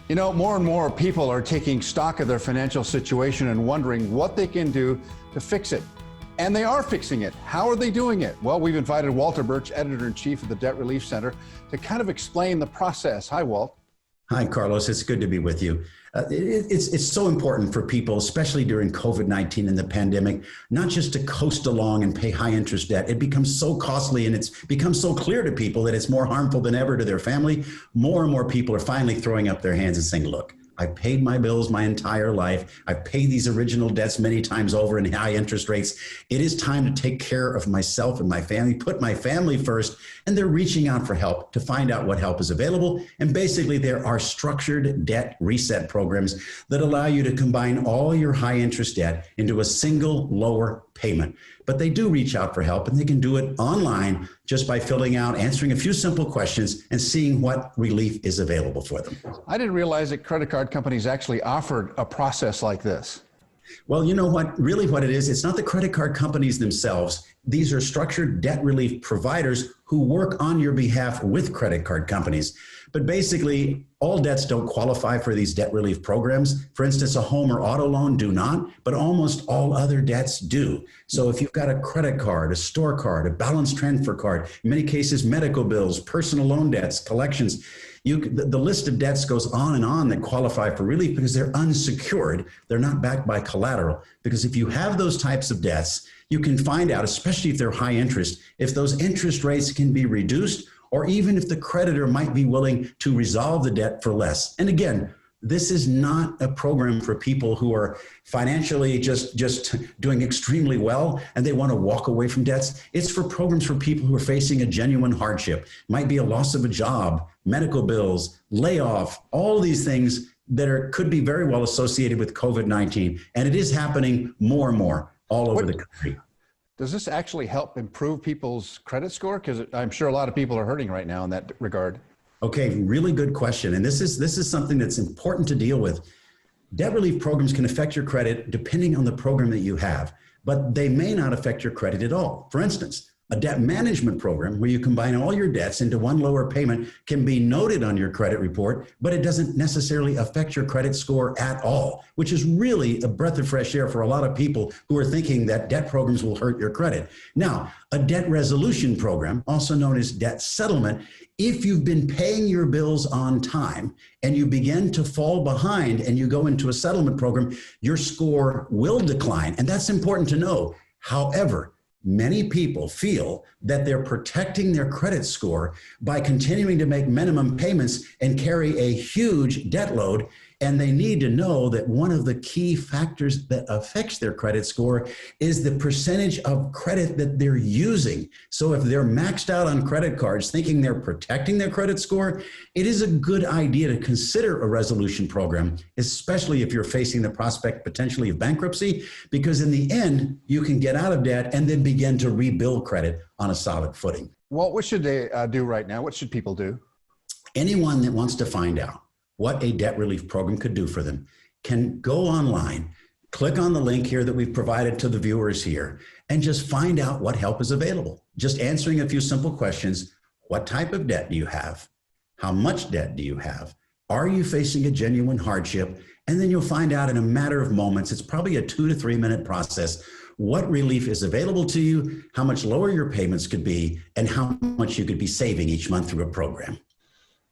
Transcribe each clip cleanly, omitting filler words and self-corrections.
You know, more and more people are taking stock of their financial situation and wondering what they can do to fix it. And they are fixing it. How are they doing it? Well, we've invited Walter Burch, Editor-in-Chief of the Debt Relief Center, to kind of explain the process. Hi, Walt. Hi, Carlos. It's good to be with you. It's so important for people, especially during COVID-19 and the pandemic, not just to coast along and pay high interest debt. It becomes so costly, and it's become so clear to people that it's more harmful than ever to their family. More and more people are finally throwing up their hands and saying, look, I paid my bills my entire life. I've paid these original debts many times over in high interest rates. It is time to take care of myself and my family, put my family first. And they're reaching out for help to find out what help is available. And basically, there are structured debt reset programs that allow you to combine all your high interest debt into a single lower payment. But they do reach out for help, and they can do it online just by filling out, answering a few simple questions, and seeing what relief is available for them. I didn't realize that credit card companies actually offered a process like this. Well, you know what? Really what it is, it's not the credit card companies themselves. These are structured debt relief providers who work on your behalf with credit card companies. But basically, all debts don't qualify for these debt relief programs. For instance, a home or auto loan do not, but almost all other debts do. So if you've got a credit card, a store card, a balance transfer card, in many cases, medical bills, personal loan debts, collections, the list of debts goes on and on that qualify for relief because they're unsecured. They're not backed by collateral. Because if you have those types of debts, you can find out, especially if they're high interest, if those interest rates can be reduced, or even if the creditor might be willing to resolve the debt for less. And again, this is not a program for people who are financially just doing extremely well and they want to walk away from debts. It's for programs for people who are facing a genuine hardship. It might be a loss of a job, medical bills, layoff, all these things that could be very well associated with COVID-19. And it is happening more and more all over the country. Does this actually help improve people's credit score? Because I'm sure a lot of people are hurting right now in that regard. Okay, really good question. And this is something that's important to deal with. Debt relief programs can affect your credit depending on the program that you have, but they may not affect your credit at all. For instance, a debt management program where you combine all your debts into one lower payment can be noted on your credit report, but it doesn't necessarily affect your credit score at all, which is really a breath of fresh air for a lot of people who are thinking that debt programs will hurt your credit. Now, a debt resolution program, also known as debt settlement, if you've been paying your bills on time and you begin to fall behind and you go into a settlement program, your score will decline. And that's important to know. However, many people feel that they're protecting their credit score by continuing to make minimum payments and carry a huge debt load. And they need to know that one of the key factors that affects their credit score is the percentage of credit that they're using. So if they're maxed out on credit cards thinking they're protecting their credit score, it is a good idea to consider a resolution program, especially if you're facing the prospect potentially of bankruptcy, because in the end, you can get out of debt and then begin to rebuild credit on a solid footing. Well, what should they do right now? What should people do? Anyone that wants to find out what a debt relief program could do for them can go online, click on the link here that we've provided to the viewers here, and just find out what help is available. Just answering a few simple questions. What type of debt do you have? How much debt do you have? Are you facing a genuine hardship? And then you'll find out in a matter of moments, it's probably a 2 to 3 minute process, what relief is available to you, how much lower your payments could be, and how much you could be saving each month through a program.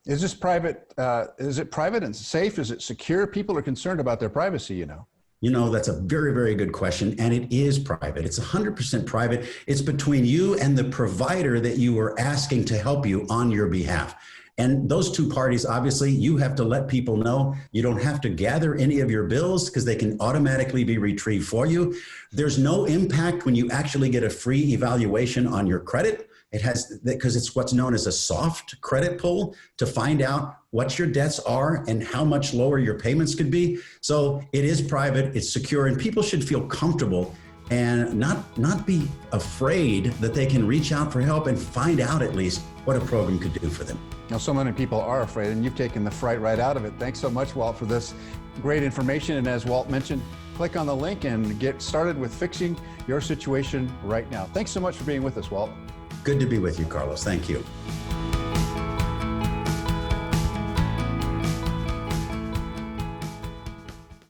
Is this private? Is it private and safe? Is it secure? People are concerned about their privacy, you know. You know, that's a very, very good question. And it is private. It's 100% private. It's between you and the provider that you are asking to help you on your behalf. And those two parties, obviously, you have to let people know. You don't have to gather any of your bills because they can automatically be retrieved for you. There's no impact when you actually get a free evaluation on your credit. It has, because it's what's known as a soft credit pull to find out what your debts are and how much lower your payments could be. So it is private, it's secure, and people should feel comfortable and not be afraid that they can reach out for help and find out at least what a program could do for them. Now, so many people are afraid, and you've taken the fright right out of it. Thanks so much, Walt, for this great information. And as Walt mentioned, click on the link and get started with fixing your situation right now. Thanks so much for being with us, Walt. Good to be with you, Carlos. Thank you.